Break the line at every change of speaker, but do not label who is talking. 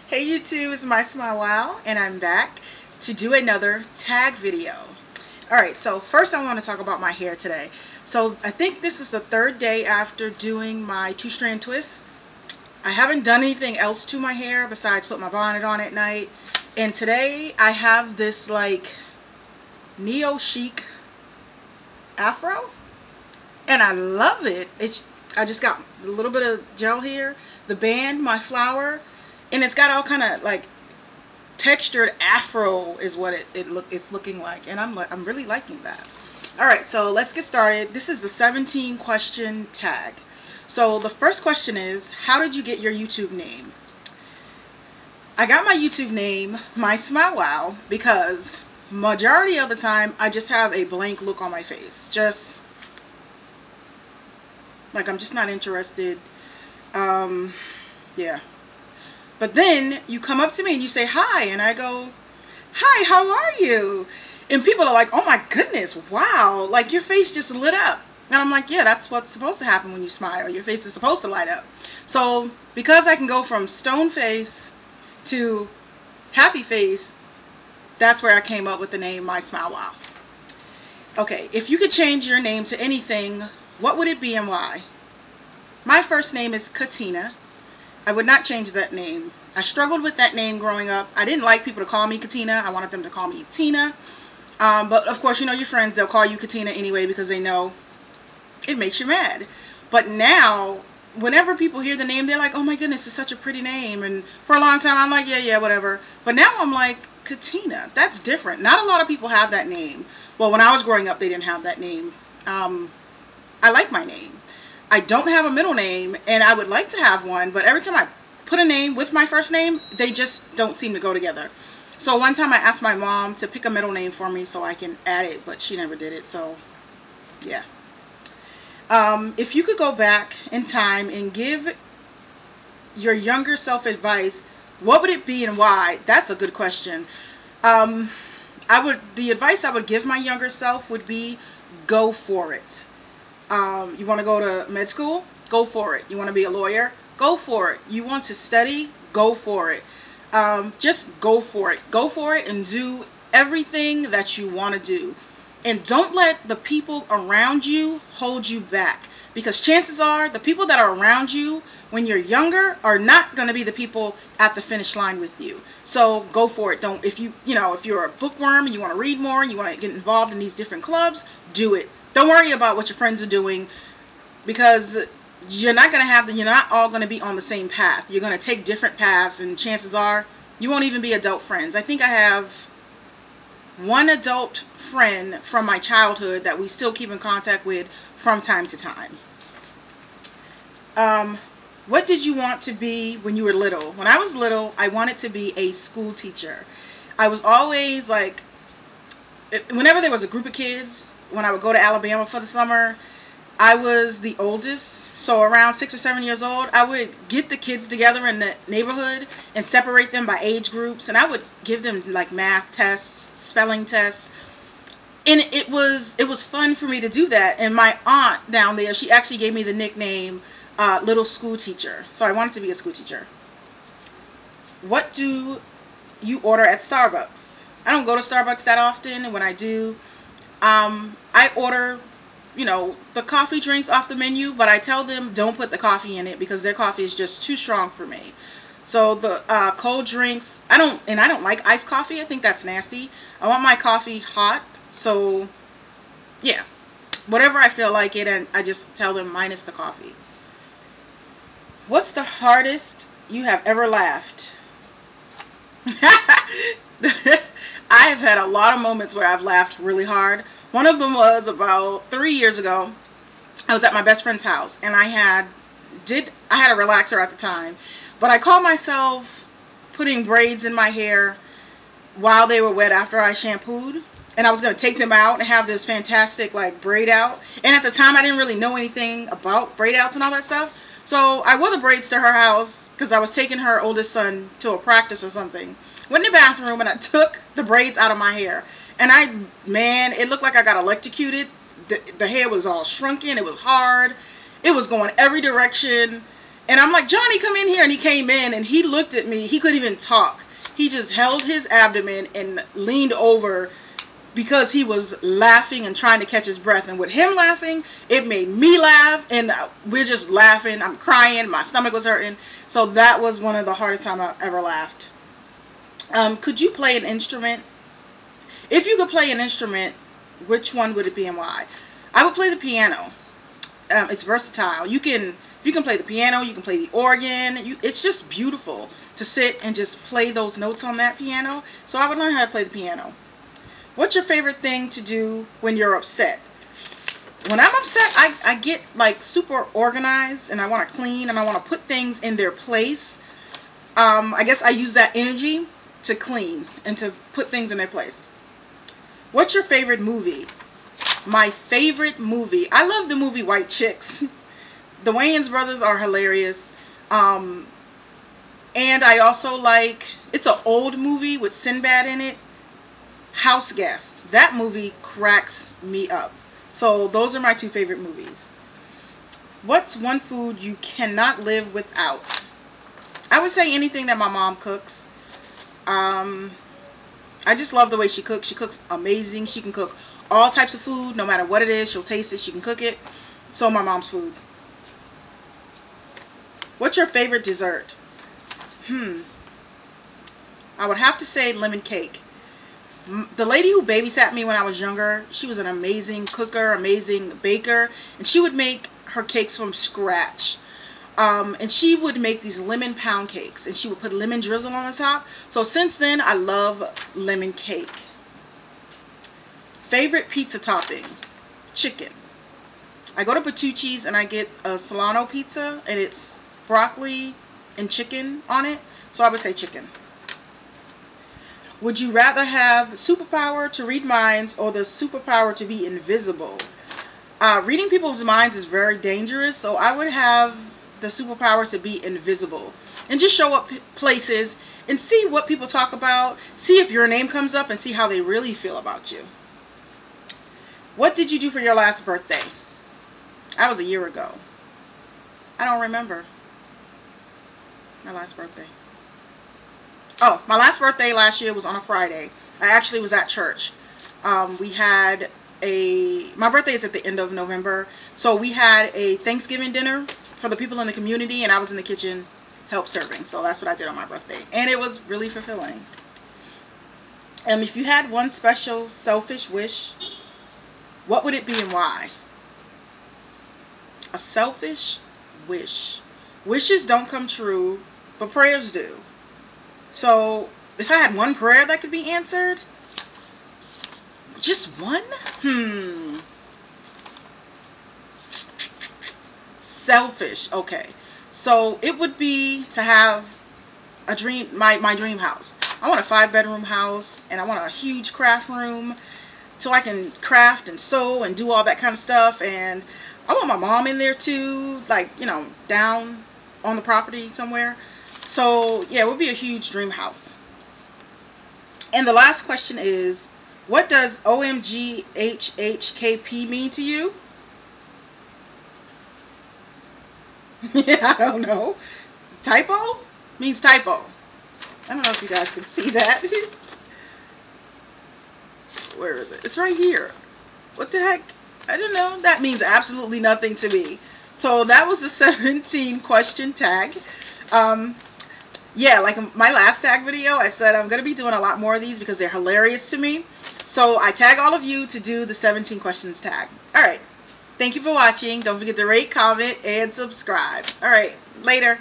Hey YouTube, it's mysmilewow, and I'm back to do another tag video. Alright, so first I want to talk about my hair today. So I think this is the third day after doing my 2-strand twist. I haven't done anything else to my hair besides put my bonnet on at night. And today I have this like neo chic afro, and I love it. I just got a little bit of gel here, the band, my flower, and it's got all kind of like textured afro is what it's looking like, and I'm really liking that. All right, so let's get started. This is the 17 question tag. So the first question is, how did you get your YouTube name? I got my YouTube name mysmilewow because majority of the time I just have a blank look on my face, just like I'm just not interested. Yeah. But then you come up to me and you say hi, and I go, hi, how are you? And people are like, oh my goodness, wow, like your face just lit up. And I'm like, yeah, that's what's supposed to happen when you smile. Your face is supposed to light up. So because I can go from stone face to happy face, that's where I came up with the name mysmilewow. Okay, if you could change your name to anything, what would it be and why? My first name is Katina. I would not change that name. I struggled with that name growing up. I didn't like people to call me Katina. I wanted them to call me Tina. But of course, you know your friends, they'll call you Katina anyway because they know it makes you mad. But now, whenever people hear the name, they're like, oh my goodness, it's such a pretty name. And for a long time, I'm like, yeah, whatever. But now I'm like, Katina, that's different. Not a lot of people have that name. Well, when I was growing up, they didn't have that name. I like my name. I don't have a middle name, and I would like to have one, but every time I put a name with my first name, they just don't seem to go together. So one time I asked my mom to pick a middle name for me so I can add it, but she never did it, so yeah. If you could go back in time and give your younger self advice, what would it be and why? That's a good question. The advice I would give my younger self would be, go for it. You want to go to med school? Go for it. You want to be a lawyer? Go for it. You want to study? Go for it. Just go for it. Go for it and do everything that you want to do. And don't let the people around you hold you back, because chances are the people that are around you when you're younger are not going to be the people at the finish line with you. So go for it. Don't, if you're a bookworm and you want to read more and you want to get involved in these different clubs, do it. Don't worry about what your friends are doing, because you're not all going to be on the same path. You're going to take different paths, and chances are you won't even be adult friends. I think I have one adult friend from my childhood that we still keep in contact with from time to time. What did you want to be when you were little? When I was little, I wanted to be a school teacher. I was always like, whenever there was a group of kids, when I would go to Alabama for the summer, I was the oldest, so around 6 or 7 years old, I would get the kids together in the neighborhood and separate them by age groups, and I would give them like math tests, spelling tests, and it was fun for me to do that. And my aunt down there, she actually gave me the nickname Little School Teacher, so I wanted to be a school teacher. What do you order at Starbucks? I don't go to Starbucks that often, and when I do, I order the coffee drinks off the menu, but I tell them don't put the coffee in it because their coffee is just too strong for me. So the cold drinks, I don't like iced coffee. I think that's nasty. I want my coffee hot. So yeah, whatever I feel like it, and I just tell them minus the coffee. What's the hardest you have ever laughed? I have had a lot of moments where I've laughed really hard. One of them was about 3 years ago. I was at my best friend's house, and I had a relaxer at the time, but I caught myself putting braids in my hair while they were wet after I shampooed, and I was going to take them out and have this fantastic like braid out. And at the time I didn't really know anything about braid outs and all that stuff, so I wore the braids to her house because I was taking her oldest son to a practice or something. Went in the bathroom and I took the braids out of my hair, and it looked like I got electrocuted. The hair was all shrunken. It was hard. It was going every direction. And I'm like, Johnny, come in here. And he came in and he looked at me. He couldn't even talk. He just held his abdomen and leaned over because he was laughing and trying to catch his breath. And with him laughing, it made me laugh. And we're just laughing. I'm crying. My stomach was hurting. So that was one of the hardest times I've ever laughed. Could you play an instrument? If you could play an instrument, which one would it be and why? I would play the piano. It's versatile. If you can play the piano, you can play the organ. It's just beautiful to sit and just play those notes on that piano. So I would learn how to play the piano. What's your favorite thing to do when you're upset? When I'm upset, I get like super organized and I want to clean and I want to put things in their place. I guess I use that energy to clean and to put things in their place. What's your favorite movie? My favorite movie. I love the movie White Chicks. The Wayans brothers are hilarious. And I also like, it's an old movie with Sinbad in it, House Guest. That movie cracks me up. So those are my two favorite movies. What's one food you cannot live without? I would say anything that my mom cooks. I just love the way she cooks. She cooks amazing. She can cook all types of food, no matter what it is. She'll taste it. She can cook it. So my mom's food. What's your favorite dessert? I would have to say lemon cake. The lady who babysat me when I was younger, she was an amazing cooker, amazing baker, and she would make her cakes from scratch. And she would make these lemon pound cakes, and she would put lemon drizzle on the top. So since then, I love lemon cake. Favorite pizza topping? Chicken. I go to Bertucci's and I get a Solano pizza, and it's broccoli and chicken on it. So I would say chicken. Would you rather have superpower to read minds or the superpower to be invisible? Reading people's minds is very dangerous, so I would have the superpower to be invisible and just show up places and see what people talk about, see if your name comes up, and see how they really feel about you. What did you do for your last birthday? That was a year ago. I don't remember my last birthday. Oh, my last birthday last year was on a Friday. I actually was at church. We had my birthday is at the end of November, so we had a Thanksgiving dinner for the people in the community, and I was in the kitchen help serving. So that's what I did on my birthday, and it was really fulfilling. If you had one special selfish wish, what would it be and why? A selfish wish. Wishes don't come true, but prayers do. So if I had one prayer that could be answered, just one? Selfish. Okay. So it would be to have a dream, my dream house. I want a 5-bedroom house, and I want a huge craft room so I can craft and sew and do all that kind of stuff. And I want my mom in there too, like, you know, down on the property somewhere. So yeah, it would be a huge dream house. And the last question is, what does OMGHHKP mean to you? I don't know. Typo? Means typo. I don't know if you guys can see that. Where is it? It's right here. What the heck? I don't know. That means absolutely nothing to me. So that was the 17 question tag. Yeah, like my last tag video, I said I'm going to be doing a lot more of these because they're hilarious to me. So I tag all of you to do the 17 questions tag. Alright. Thank you for watching. Don't forget to rate, comment, and subscribe. Alright. Later.